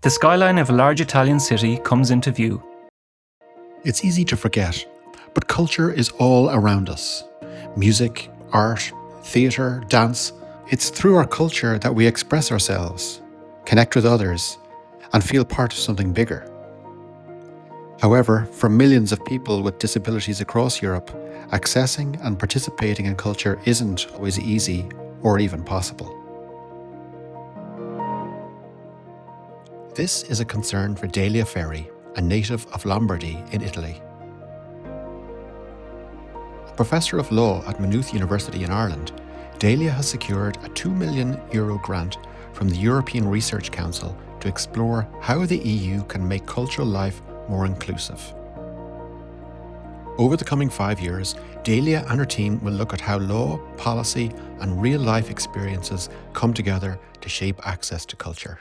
the skyline of a large Italian city comes into view. It's easy to forget, but culture is all around us. Music, art, theatre, dance. It's through our culture that we express ourselves, connect with others, and feel part of something bigger. However, for millions of people with disabilities across Europe, accessing and participating in culture isn't always easy or even possible. This is a concern for Delia Ferri, a native of Lombardy in Italy. A professor of law at Maynooth University in Ireland, Delia has secured a €2 million grant from the European Research Council to explore how the EU can make cultural life more inclusive. Over the coming 5 years, Delia and her team will look at how law, policy, and real-life experiences come together to shape access to culture.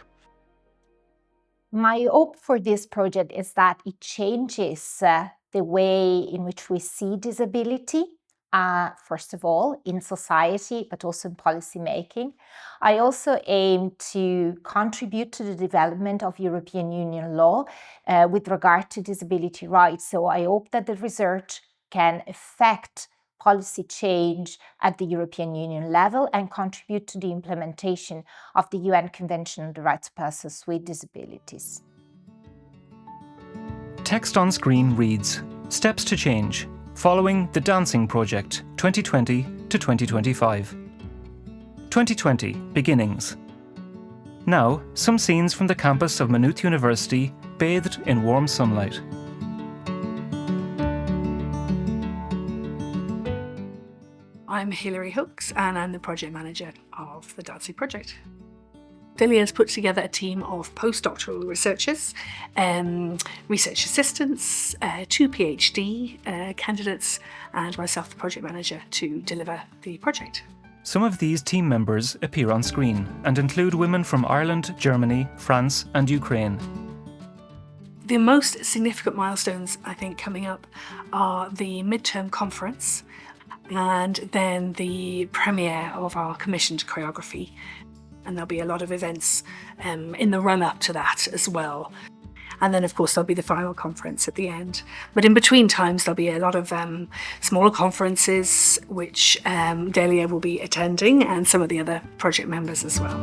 My hope for this project is that it changes the way in which we see disability, first of all, in society, but also in policy making. I also aim to contribute to the development of European Union law with regard to disability rights. So I hope that the research can affect policy change at the European Union level and contribute to the implementation of the UN Convention on the Rights of Persons with Disabilities. Text on screen reads, Steps to Change, following the Dancing Project 2020 to 2025. 2020, Beginnings. Now, some scenes from the campus of Maynooth University bathed in warm sunlight. I'm Hilary Hooks and I'm the project manager of the Dancing Project. Delia has put together a team of postdoctoral researchers, research assistants, 2 PhD candidates and myself, the project manager, to deliver the project. Some of these team members appear on screen and include women from Ireland, Germany, France and Ukraine. The most significant milestones, I think, coming up are the midterm conference and then the premiere of our commissioned choreography. And there'll be a lot of events in the run-up to that as well. And then, of course, there'll be the final conference at the end. But in between times, there'll be a lot of smaller conferences, which Delia will be attending, and some of the other project members as well.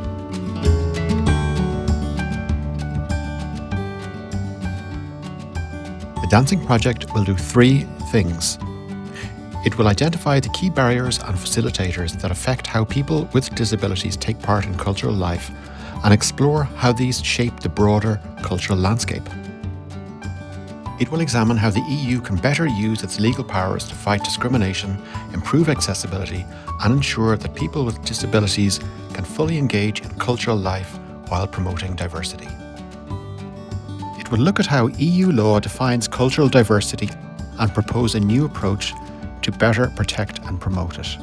The Dancing Project will do 3 things. It will identify the key barriers and facilitators that affect how people with disabilities take part in cultural life and explore how these shape the broader cultural landscape. It will examine how the EU can better use its legal powers to fight discrimination, improve accessibility, and ensure that people with disabilities can fully engage in cultural life while promoting diversity. It will look at how EU law defines cultural diversity and propose a new approach to better protect and promote it.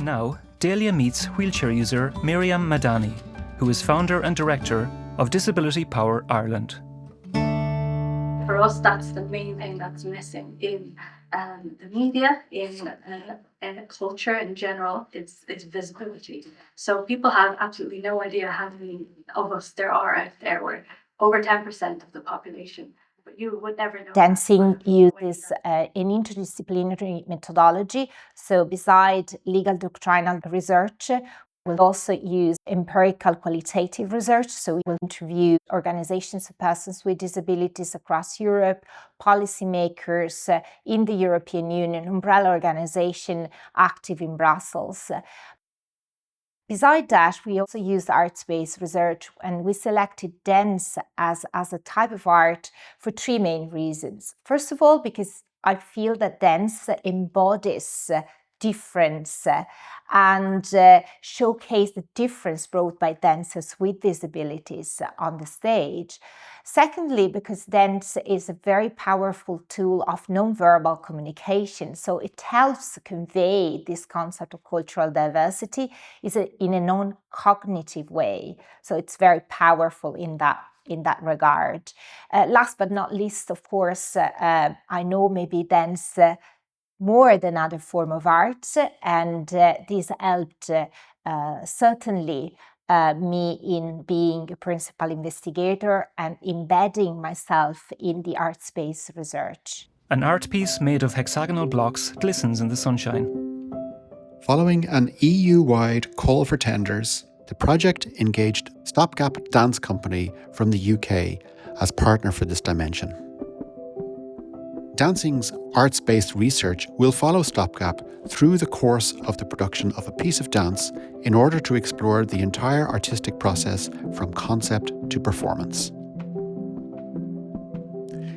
Now, Delia meets wheelchair user Miriam Madani, who is founder and director of Disability Power Ireland. For us, that's the main thing that's missing in the media, in culture in general, it's visibility. So people have absolutely no idea how many of us there are out there. We're over 10% of the population. You would never know. Dancing uses an interdisciplinary methodology. So beside legal doctrinal research, we'll also use empirical qualitative research. So we will interview organizations of persons with disabilities across Europe, policymakers in the European Union, umbrella organization active in Brussels. Beside that, we also used arts-based research, and we selected dance as a type of art for 3 main reasons. First of all, because I feel that dance embodies difference and showcase the difference brought by dancers with disabilities on the stage. Secondly, because dance is a very powerful tool of non-verbal communication, so it helps convey this concept of cultural diversity in a non-cognitive way. So it's very powerful in that regard. Last but not least, of course, I know maybe dance more than other form of art, and this helped certainly me in being a principal investigator and embedding myself in the art space research. An art piece made of hexagonal blocks glistens in the sunshine. Following an EU-wide call for tenders, the project engaged Stopgap Dance Company from the UK as partner for this dimension. Dancing's arts-based research will follow Stopgap through the course of the production of a piece of dance in order to explore the entire artistic process from concept to performance.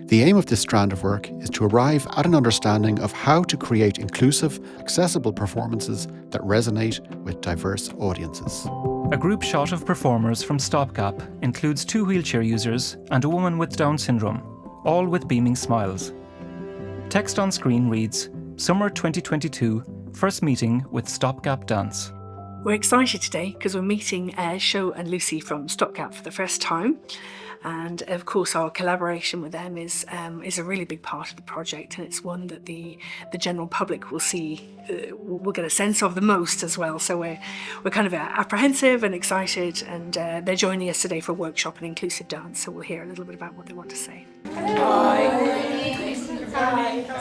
The aim of this strand of work is to arrive at an understanding of how to create inclusive, accessible performances that resonate with diverse audiences. A group shot of performers from Stopgap includes 2 wheelchair users and a woman with Down syndrome, all with beaming smiles. Text on screen reads, Summer 2022, first meeting with Stopgap Dance. We're excited today because we're meeting Sho and Lucy from Stopgap for the first time. And of course our collaboration with them is a really big part of the project, and it's one that the general public will see, will get a sense of the most as well. So we're kind of apprehensive and excited, and they're joining us today for a workshop in inclusive dance, so we'll hear a little bit about what they want to say. Hi.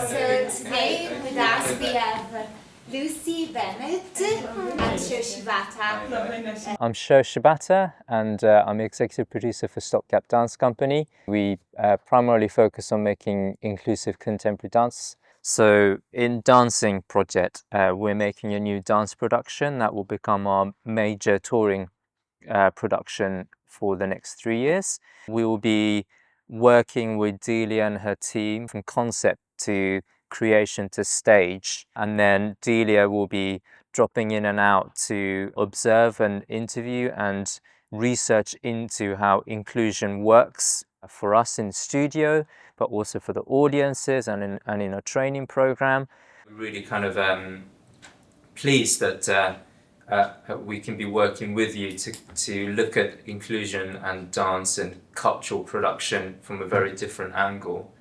So today with us we have Lucy Bennett and Sho Shibata. I'm Sho Shibata, and I'm the executive producer for Stopgap Dance Company. We primarily focus on making inclusive contemporary dance. So in Dancing project, we're making a new dance production that will become our major touring production for the next 3 years. We will be working with Delia and her team from concept to creation to stage, and then Delia will be dropping in and out to observe and interview and research into how inclusion works for us in studio, but also for the audiences and in a training program. We're really kind of pleased that we can be working with you to look at inclusion and dance and cultural production from a very different angle.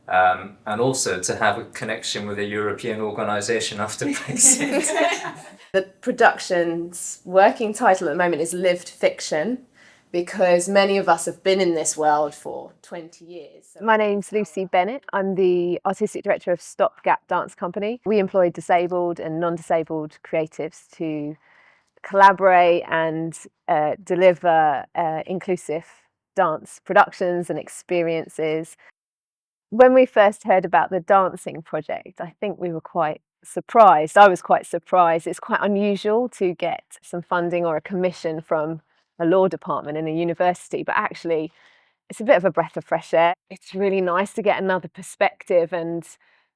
And also to have a connection with a European organisation after Brexit. The production's working title at the moment is Lived Fiction, because many of us have been in this world for 20 years. My name's Lucy Bennett. I'm the Artistic Director of Stopgap Dance Company. We employ disabled and non-disabled creatives to collaborate and deliver inclusive dance productions and experiences. When we first heard about the dancing project, I think we were quite surprised. I was quite surprised. It's quite unusual to get some funding or a commission from a law department in a university, but actually it's a bit of a breath of fresh air. It's really nice to get another perspective, and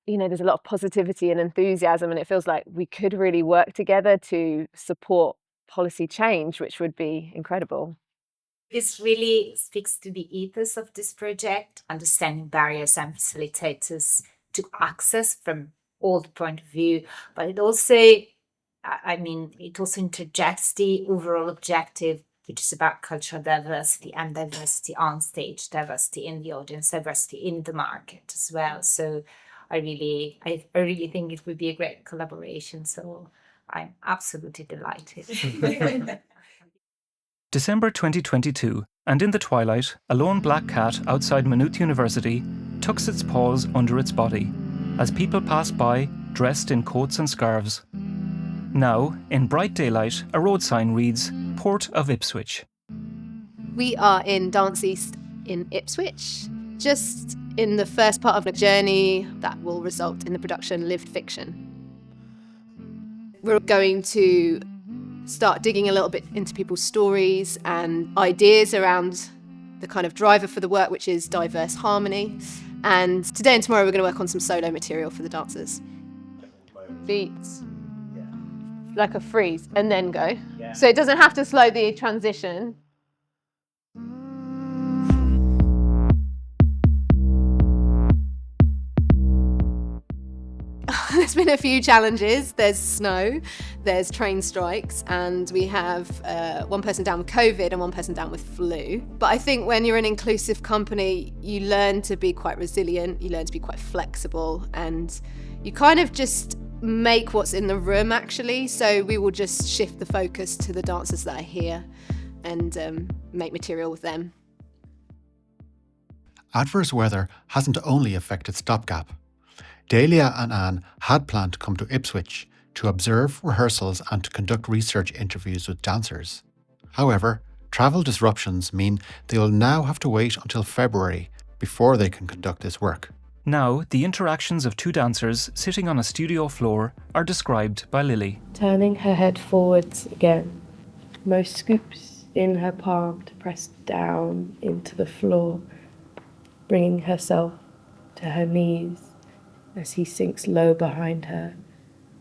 there's a lot of positivity and enthusiasm, and it feels like we could really work together to support policy change, which would be incredible. This really speaks to the ethos of this project, understanding barriers and facilitators to access from all the point of view, but it also interjects the overall objective, which is about cultural diversity and diversity on stage, diversity in the audience, diversity in the market as well. So I really think it would be a great collaboration. So I'm absolutely delighted. December 2022, and in the twilight, a lone black cat outside Maynooth University tucks its paws under its body as people pass by dressed in coats and scarves. Now, in bright daylight, a road sign reads, Port of Ipswich. We are in Dance East in Ipswich, just in the first part of a journey that will result in the production Lived Fiction. We're going to start digging a little bit into people's stories and ideas around the kind of driver for the work, which is diverse harmony. And today and tomorrow we're going to work on some solo material for the dancers. Beats, like a freeze, and then go. Yeah. So it doesn't have to slow the transition. There's been a few challenges. There's snow, there's train strikes, and we have one person down with COVID and one person down with flu. But I think when you're an inclusive company, you learn to be quite resilient, you learn to be quite flexible, and you kind of just make what's in the room actually. So we will just shift the focus to the dancers that are here and make material with them. Adverse weather hasn't only affected Stopgap. Delia and Anne had planned to come to Ipswich to observe rehearsals and to conduct research interviews with dancers. However, travel disruptions mean they will now have to wait until February before they can conduct this work. Now, the interactions of two dancers sitting on a studio floor are described by Lily. Turning her head forwards again, Mo scoops in her palm to press down into the floor, bringing herself to her knees as he sinks low behind her.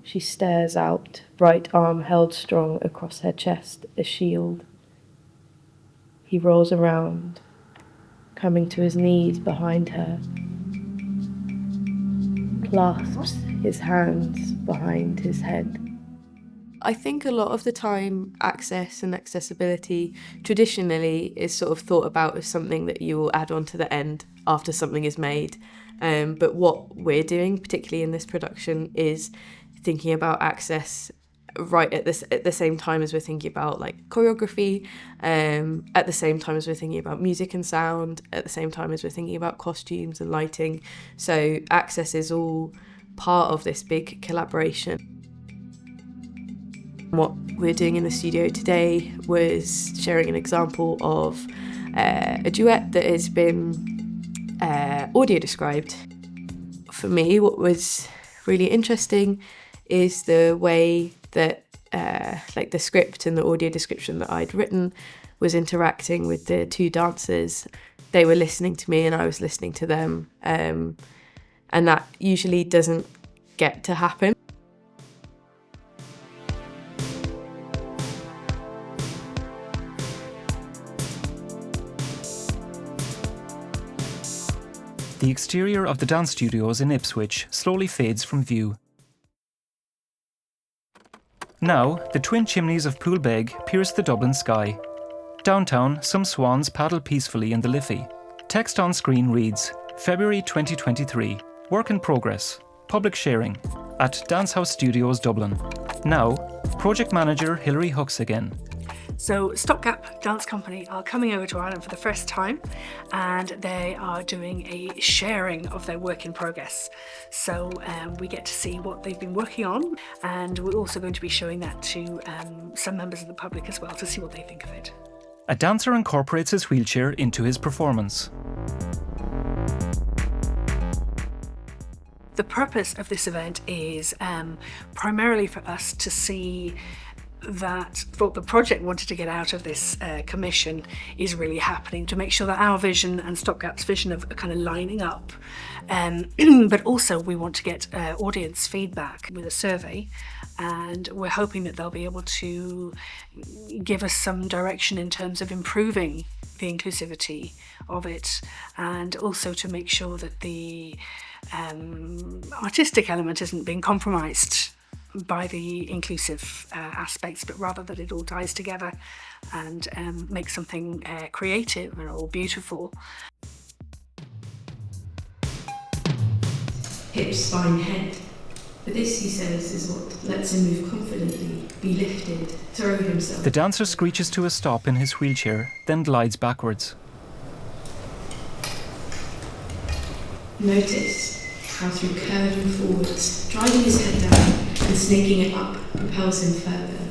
She stares out, right arm held strong across her chest, a shield. He rolls around, coming to his knees behind her, clasps his hands behind his head. I think a lot of the time access and accessibility traditionally is sort of thought about as something that you will add on to the end after something is made. But what we're doing, particularly in this production, is thinking about access right at the same time as we're thinking about like choreography, at the same time as we're thinking about music and sound, at the same time as we're thinking about costumes and lighting. So access is all part of this big collaboration. What we're doing in the studio today was sharing an example of a duet that has been audio described. For me, what was really interesting is the way that like the script and the audio description that I'd written was interacting with the two dancers. They were listening to me and I was listening to them, and that usually doesn't get to happen. The exterior of the dance studios in Ipswich slowly fades from view. Now, the twin chimneys of Poolbeg pierce the Dublin sky. Downtown, some swans paddle peacefully in the Liffey. Text on screen reads, February 2023, work in progress, public sharing, at Dancehouse Studios Dublin. Now, project manager Hilary Hooks again. So Stopgap Dance Company are coming over to Ireland for the first time, and they are doing a sharing of their work in progress. So we get to see what they've been working on, and we're also going to be showing that to some members of the public as well to see what they think of it. A dancer incorporates his wheelchair into his performance. The purpose of this event is primarily for us to see that what the project wanted to get out of this commission is really happening, to make sure that our vision and Stopgap's vision are kind of lining up. But also we want to get audience feedback with a survey, and we're hoping that they'll be able to give us some direction in terms of improving the inclusivity of it, and also to make sure that the artistic element isn't being compromised by the inclusive aspects, but rather that it all ties together and makes something creative and all beautiful. Hips, spine, head. But this, he says, is what lets him move confidently, be lifted, throw himself. The dancer screeches to a stop in his wheelchair, then glides backwards. Notice how through curving forwards, driving his head down and snaking it up propels him further.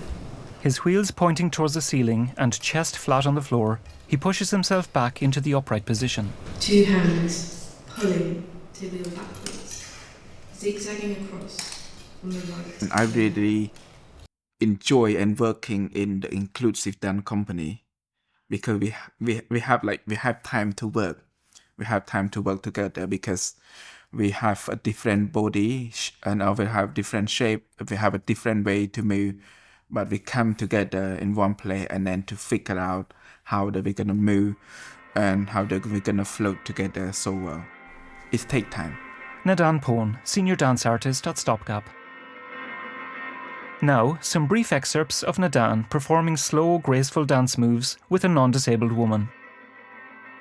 His wheels pointing towards the ceiling and chest flat on the floor, he pushes himself back into the upright position. Two hands pulling to wheel backwards, zigzagging across on the right. I really enjoy and working in the inclusive dance company because we have time to work. We have time to work together because we have a different body and we have different shape. We have a different way to move, but we come together in one place and then to figure out how that we're gonna move and how that we're gonna float together so well. It takes time. Nadan Pone, senior dance artist at Stopgap. Now, some brief excerpts of Nadan performing slow, graceful dance moves with a non-disabled woman.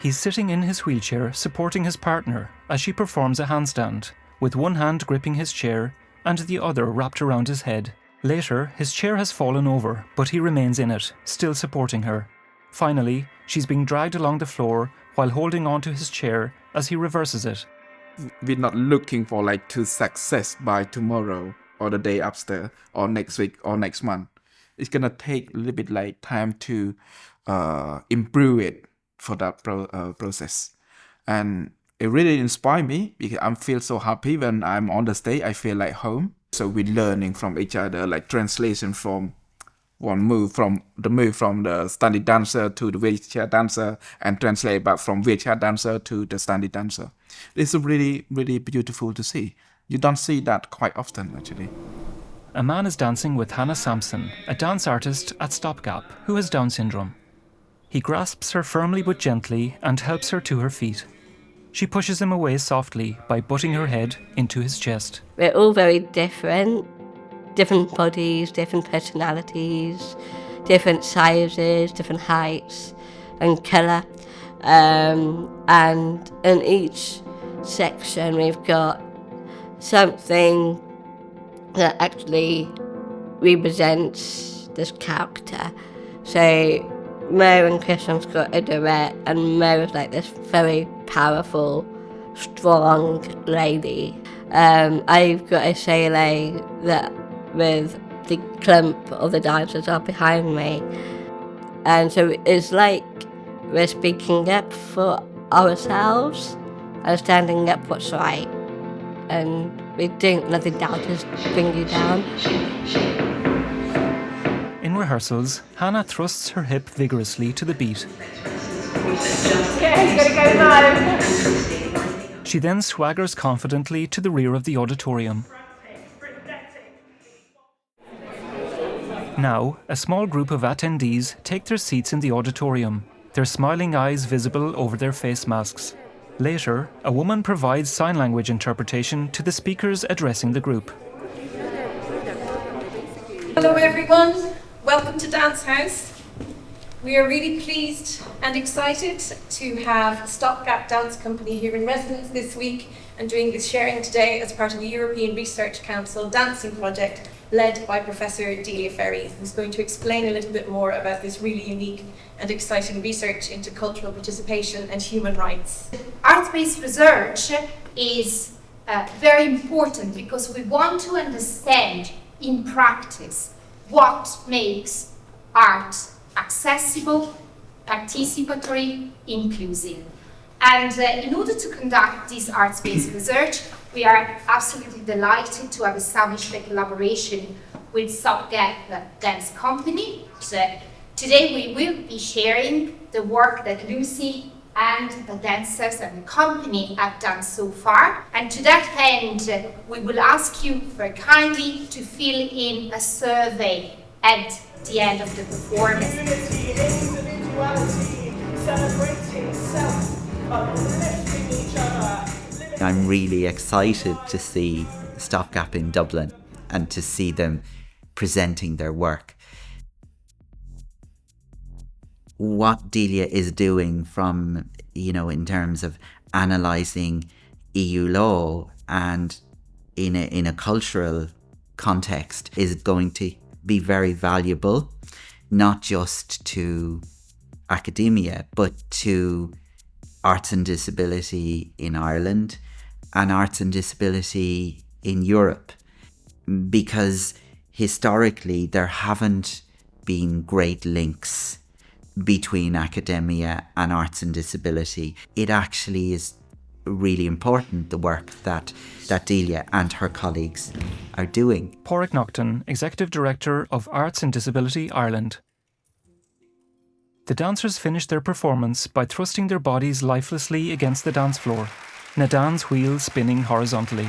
He's sitting in his wheelchair supporting his partner as she performs a handstand, with one hand gripping his chair and the other wrapped around his head. Later, his chair has fallen over, but he remains in it, still supporting her. Finally, she's being dragged along the floor while holding onto his chair as he reverses it. We're not looking for like to success by tomorrow or the day after or next week or next month. It's gonna take a little bit like time to improve it for that process. And it really inspired me because I feel so happy when I'm on the stage. I feel like home. So we're learning from each other, like translation from one move from the standing dancer to the wheelchair dancer, and translate back from wheelchair dancer to the standing dancer. It's really, really beautiful to see. You don't see that quite often, actually. A man is dancing with Hannah Sampson, a dance artist at Stopgap, who has Down syndrome. He grasps her firmly but gently and helps her to her feet. She pushes him away softly by butting her head into his chest. We're all very different bodies, different personalities, different sizes, different heights and colour. And in each section we've got something that actually represents this character. So Mo and Christian's got a duet, and Mo is like this very powerful, strong lady. I've got a solo that with the clump of the dancers are behind me. And so it's like we're speaking up for ourselves and standing up what's right. And we don't let the doubters bring you down. In rehearsals, Hannah thrusts her hip vigorously to the beat. Okay, gotta go now. She then swaggers confidently to the rear of the auditorium. Now, a small group of attendees take their seats in the auditorium, their smiling eyes visible over their face masks. Later, a woman provides sign language interpretation to the speakers addressing the group. Hello everyone, welcome to Dance House. We are really pleased and excited to have Stopgap Dance Company here in residence this week and doing this sharing today as part of the European Research Council dancing project led by Professor Delia Ferry, who's going to explain a little bit more about this really unique and exciting research into cultural participation and human rights. Arts-based research is very important because we want to understand in practice what makes art accessible, participatory, inclusive. And in order to conduct this arts-based research, we are absolutely delighted to have established a collaboration with Stopgap Dance Company. Today we will be sharing the work that Lucy and the dancers and the company have done so far. And to that end, we will ask you very kindly to fill in a survey at the end of the performance. Unity, individuality, celebrating self, uplifting each other. I'm really excited to see Stopgap in Dublin and to see them presenting their work. What Delia is doing from, in terms of analysing EU law and in a cultural context is going to be very valuable, not just to academia, but to arts and disability in Ireland and arts and disability in Europe, because historically there haven't been great links between academia and arts and disability. It actually is really important, the work that Delia and her colleagues are doing. Pádraig Naughton, Executive Director of Arts and Disability Ireland. The dancers finished their performance by thrusting their bodies lifelessly against the dance floor, Nadan's wheel spinning horizontally.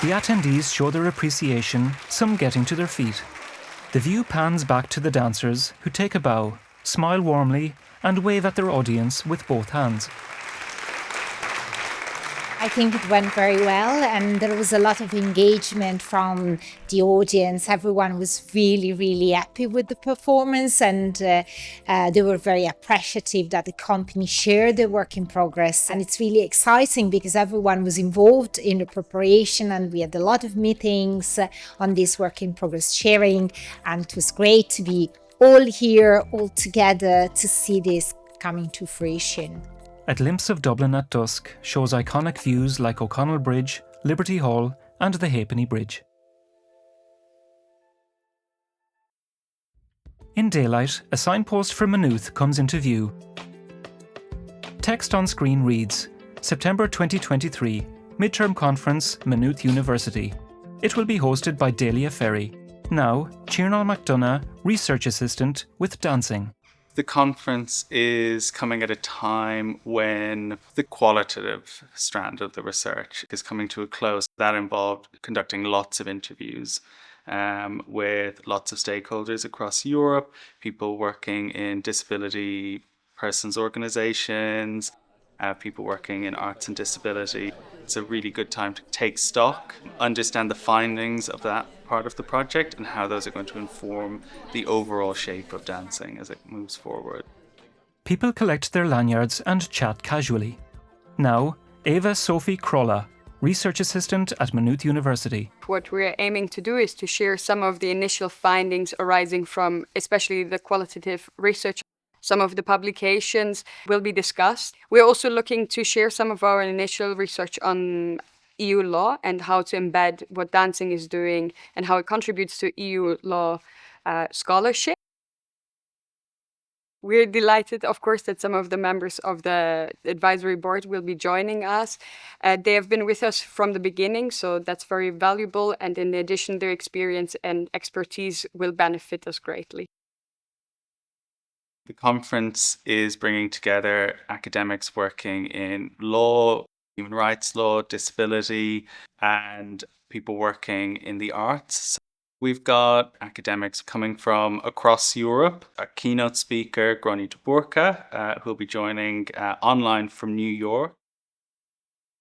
The attendees show their appreciation, some getting to their feet. The view pans back to the dancers, who take a bow, smile warmly, and wave at their audience with both hands. I think it went very well, and there was a lot of engagement from the audience. Everyone was really, really happy with the performance, and they were very appreciative that the company shared the work in progress. And it's really exciting because everyone was involved in the preparation, and we had a lot of meetings on this work in progress sharing, and it was great to be all here, all together to see this coming to fruition. A glimpse of Dublin at dusk shows iconic views like O'Connell Bridge, Liberty Hall and the Halfpenny Bridge. In daylight, a signpost for Maynooth comes into view. Text on screen reads, September 2023, Midterm Conference, Maynooth University. It will be hosted by Delia Ferry. Now, Tiernan McDonough, Research Assistant with Dancing. The conference is coming at a time when the qualitative strand of the research is coming to a close. That involved conducting lots of interviews with lots of stakeholders across Europe, people working in disability persons organisations, people working in arts and disability. It's a really good time to take stock, understand the findings of that part of the project and how those are going to inform the overall shape of dancing as it moves forward. People collect their lanyards and chat casually. Now, Eva Sophie Krolla, Research Assistant at Maynooth University. What we're aiming to do is to share some of the initial findings arising from especially the qualitative research. Some of the publications will be discussed. We're also looking to share some of our initial research on EU law and how to embed what dancing is doing and how it contributes to EU law scholarship. We're delighted, of course, that some of the members of the advisory board will be joining us. They have been with us from the beginning, so that's very valuable. And in addition, their experience and expertise will benefit us greatly. The conference is bringing together academics working in law, human rights law, disability, and people working in the arts. We've got academics coming from across Europe. A keynote speaker, Gráinne de Búrca, who will be joining online from New York.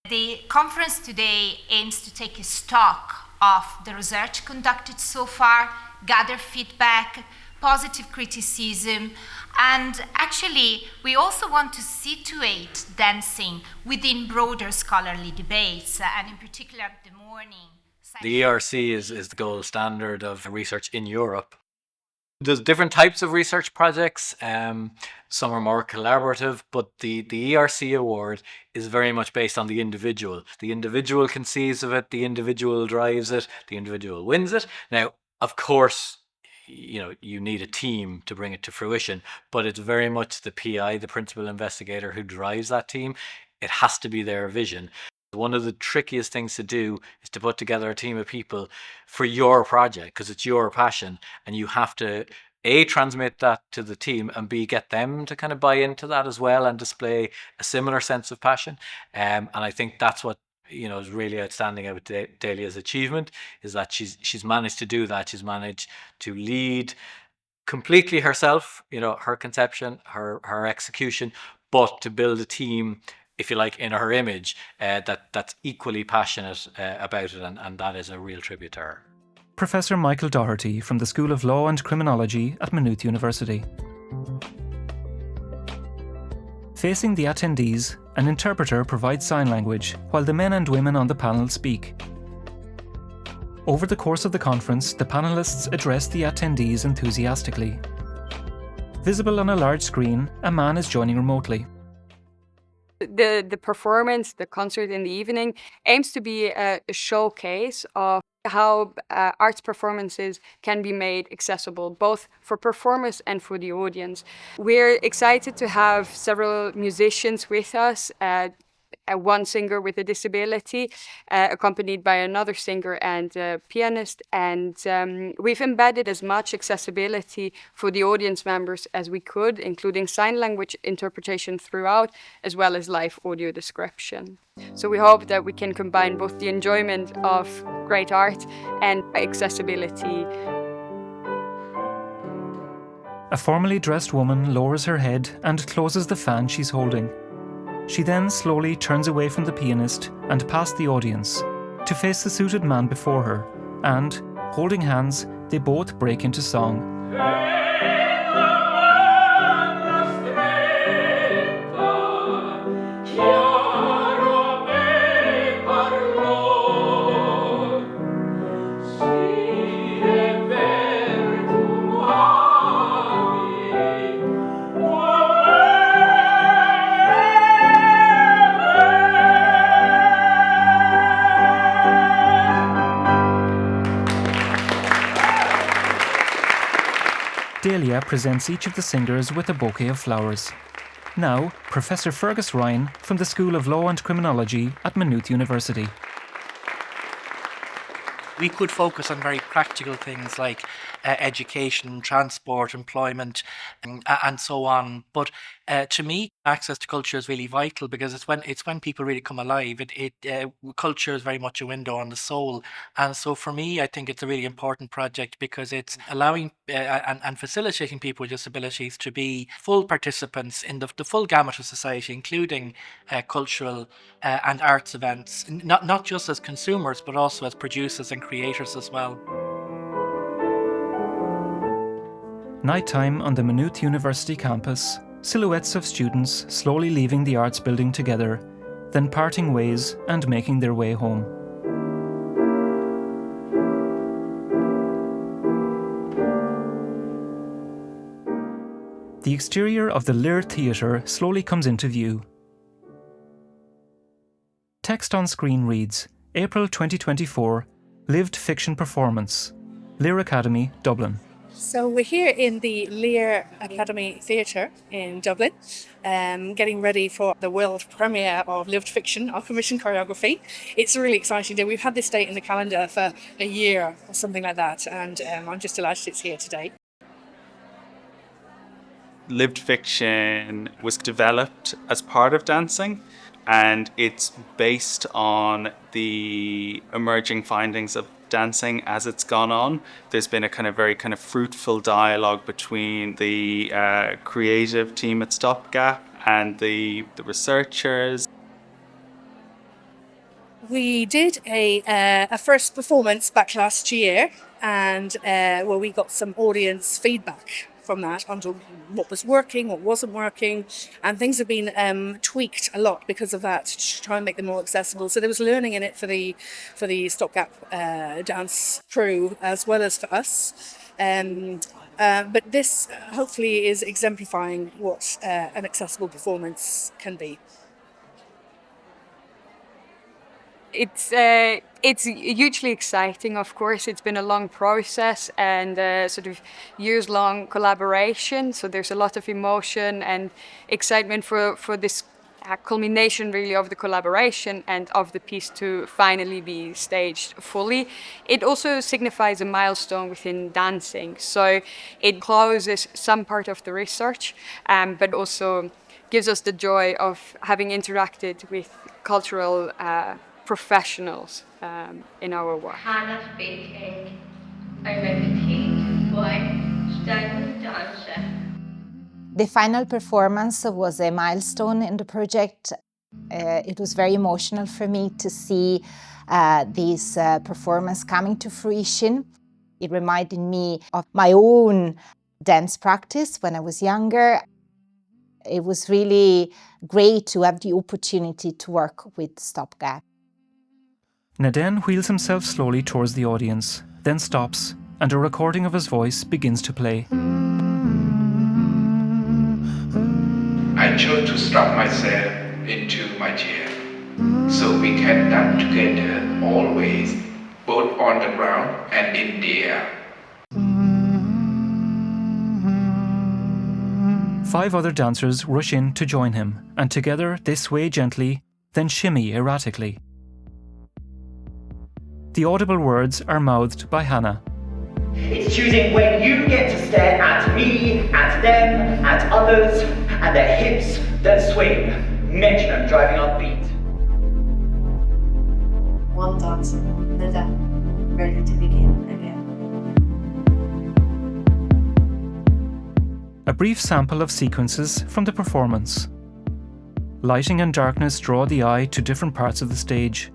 The conference today aims to take a stock of the research conducted so far, gather feedback, positive criticism, and actually we also want to situate dancing within broader scholarly debates, and in particular the morning. The ERC is the gold standard of research in Europe. There's different types of research projects. Some are more collaborative, but the ERC award is very much based on the individual. The individual conceives of it, the individual drives it, the individual wins it. Now, of course, you need a team to bring it to fruition, but it's very much the PI, the principal investigator, who drives that team. It has to be their vision. One of the trickiest things to do is to put together a team of people for your project, because it's your passion, and you have to A, transmit that to the team, and B, get them to kind of buy into that as well and display a similar sense of passion. And I think that's what is really outstanding about Delia's achievement, is that she's managed to do that. She's managed to lead completely herself, her conception, her execution, but to build a team, if you like, in her image, that's equally passionate about it, and that is a real tribute to her. Professor Michael Doherty from the School of Law and Criminology at Maynooth University. Facing the attendees, an interpreter provides sign language while the men and women on the panel speak. Over the course of the conference, the panelists address the attendees enthusiastically. Visible on a large screen, a man is joining remotely. The performance, the concert in the evening, aims to be a showcase of how arts performances can be made accessible, both for performers and for the audience. We're excited to have several musicians with us, one singer with a disability, accompanied by another singer and a pianist. And we've embedded as much accessibility for the audience members as we could, including sign language interpretation throughout, as well as live audio description. So we hope that we can combine both the enjoyment of great art and accessibility. A formally dressed woman lowers her head and closes the fan she's holding. She then slowly turns away from the pianist and past the audience to face the suited man before her, and, holding hands, they both break into song. Delia presents each of the singers with a bouquet of flowers. Now, Professor Fergus Ryan from the School of Law and Criminology at Maynooth University. We could focus on very practical things like education, transport, employment, and so on. But to me, access to culture is really vital because it's when people really come alive. Culture is very much a window on the soul, and so for me, I think it's a really important project because it's allowing and facilitating people with disabilities to be full participants in the full gamut of society, including cultural and arts events, not just as consumers but also as producers and creators as well. Nighttime on the Maynooth University campus, silhouettes of students slowly leaving the arts building together, then parting ways and making their way home. The exterior of the Lyr Theatre slowly comes into view. Text on screen reads, April 2024, Lived Fiction Performance, Lyr Academy, Dublin. So we're here in the Lyr Academy Theatre in Dublin, getting ready for the world premiere of Lived Fiction, our commission choreography. It's a really exciting day. We've had this date in the calendar for a year or something like that, and I'm just delighted it's here today. Lived Fiction was developed as part of dancing, and it's based on the emerging findings of dancing as it's gone on. There's been a very fruitful dialogue between the creative team at Stopgap and the researchers. We did a first performance back last year, and we got some audience feedback from that on what was working, what wasn't working, and things have been tweaked a lot because of that to try and make them more accessible. So there was learning in it for the Stopgap dance crew as well as for us. But this hopefully is exemplifying what an accessible performance can be. It's hugely exciting, of course. It's been a long process and sort of years-long collaboration. So there's a lot of emotion and excitement for this culmination really of the collaboration and of the piece to finally be staged fully. It also signifies a milestone within dancing. So it closes some part of the research, but also gives us the joy of having interacted with cultural professionals in our work. Hannah speaking. I'm a petite white stylish dancer. The final performance was a milestone in the project. It was very emotional for me to see this performance coming to fruition. It reminded me of my own dance practice when I was younger. It was really great to have the opportunity to work with Stopgap. Naden wheels himself slowly towards the audience, then stops, and a recording of his voice begins to play. I chose to strap myself into my chair so we can dance together always, both on the ground and in the air. 5 other dancers rush in to join him, and together they sway gently, then shimmy erratically. The audible words are mouthed by Hannah. It's choosing when you get to stare at me, at them, at others, and their hips that swing, metronome driving our beat. One dancer, another, ready to begin again. A brief sample of sequences from the performance. Lighting and darkness draw the eye to different parts of the stage.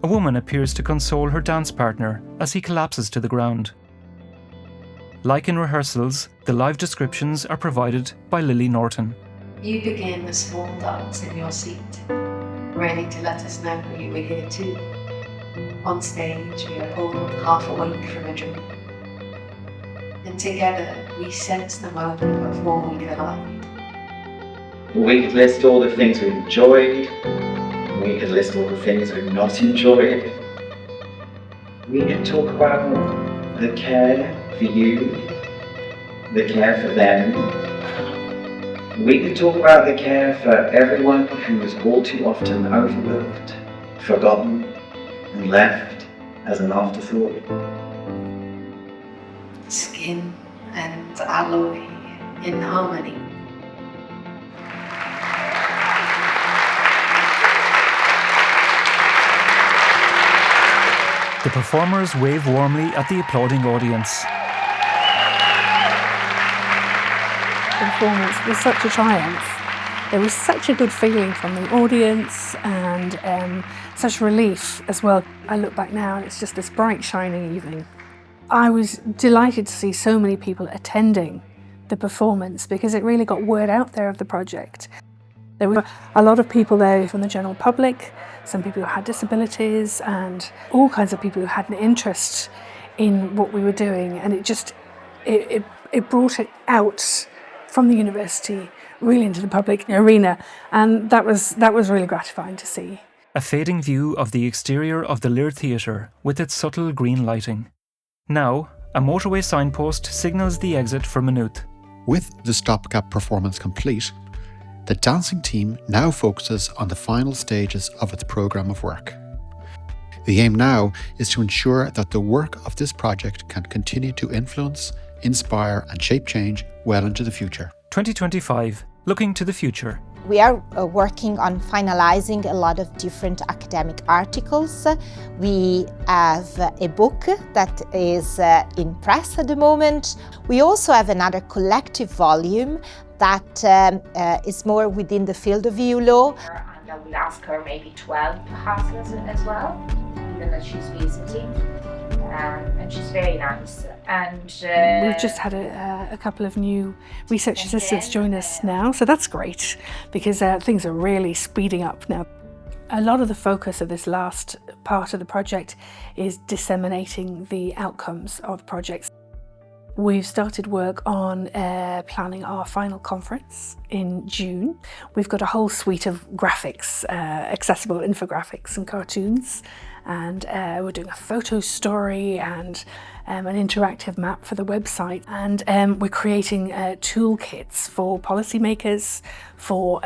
A woman appears to console her dance partner as he collapses to the ground. Like in rehearsals, the live descriptions are provided by Lily Norton. You began a small dance in your seat, ready to let us know you were here too. On stage, we are pulled half awake from a dream. And together, we sense the moment before we collide. We could list all the things we've enjoyed. We could list all the things we've not enjoyed. We could talk about the care for you, the care for them. We could talk about the care for everyone who is all too often overlooked, forgotten, and left as an afterthought. Skin and alloy in harmony. The performers wave warmly at the applauding audience. The performance was such a triumph. There was such a good feeling from the audience and such relief as well. I look back now and it's just this bright, shining evening. I was delighted to see so many people attending the performance because it really got word out there of the project. There were a lot of people there from the general public, some people who had disabilities and all kinds of people who had an interest in what we were doing, and it brought it out from the university really into the public arena, and that was really gratifying to see. A fading view of the exterior of the Lear Theatre with its subtle green lighting. Now, a motorway signpost signals the exit for Maynooth. With the stopgap performance complete, the dancing team now focuses on the final stages of its programme of work. The aim now is to ensure that the work of this project can continue to influence, inspire and shape change well into the future. 2025, looking to the future. We are working on finalizing a lot of different academic articles. We have a book that is in press at the moment. We also have another collective volume that is more within the field of EU law. And I will ask her maybe 12 perhaps as well, given that she's visiting. And she's very nice. And we've just had a couple of new research assistants join us now, so that's great because things are really speeding up now. A lot of the focus of this last part of the project is disseminating the outcomes of the projects. We've started work on planning our final conference in June. We've got a whole suite of graphics, accessible infographics and cartoons, and we're doing a photo story and an interactive map for the website, and we're creating toolkits for policymakers, for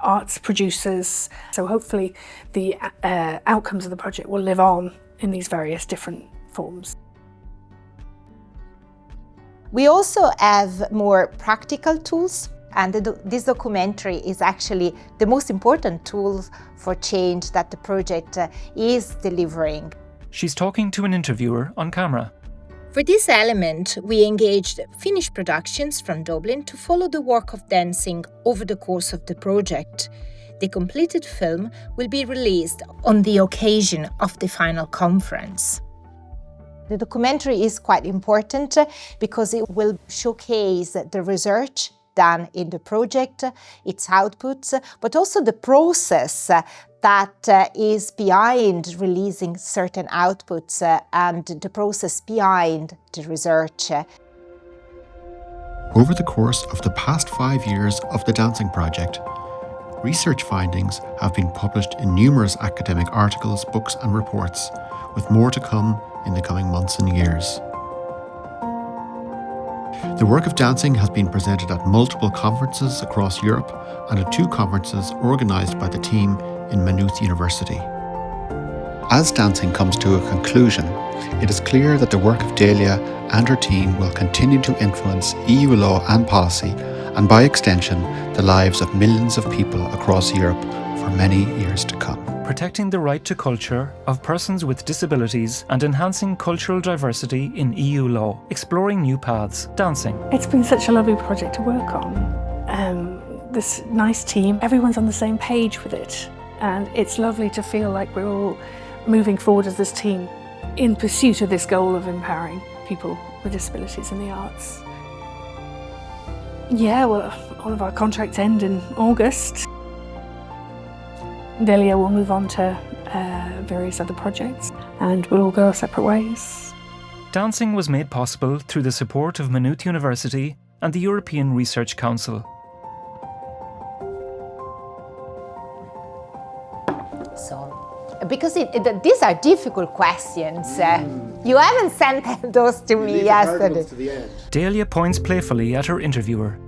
arts producers. So hopefully the outcomes of the project will live on in these various different forms. We also have more practical tools, and this documentary is actually the most important tool for change that the project is delivering. She's talking to an interviewer on camera. For this element, we engaged Finnish productions from Dublin to follow the work of dancing over the course of the project. The completed film will be released on the occasion of the final conference. The documentary is quite important because it will showcase the research done in the project, its outputs, but also the process that is behind releasing certain outputs and the process behind the research. Over the course of the past 5 years of the Dancing Project, research findings have been published in numerous academic articles, books and reports, with more to come in the coming months and years. The work of dancing has been presented at multiple conferences across Europe and at 2 conferences organised by the team in Maynooth University. As dancing comes to a conclusion, it is clear that the work of Delia and her team will continue to influence EU law and policy, and by extension, the lives of millions of people across Europe for many years to come. Protecting the right to culture of persons with disabilities and enhancing cultural diversity in EU law, exploring new paths, dancing. It's been such a lovely project to work on. this nice team. Everyone's on the same page with it, and it's lovely to feel like we're all moving forward as this team in pursuit of this goal of empowering people with disabilities in the arts. Yeah, well, all of our contracts end in August. Delia will move on to various other projects, and we'll all go our separate ways. Dancing was made possible through the support of Maynooth University and the European Research Council. So, because these are difficult questions. You haven't sent those to me yesterday. Delia points playfully at her interviewer.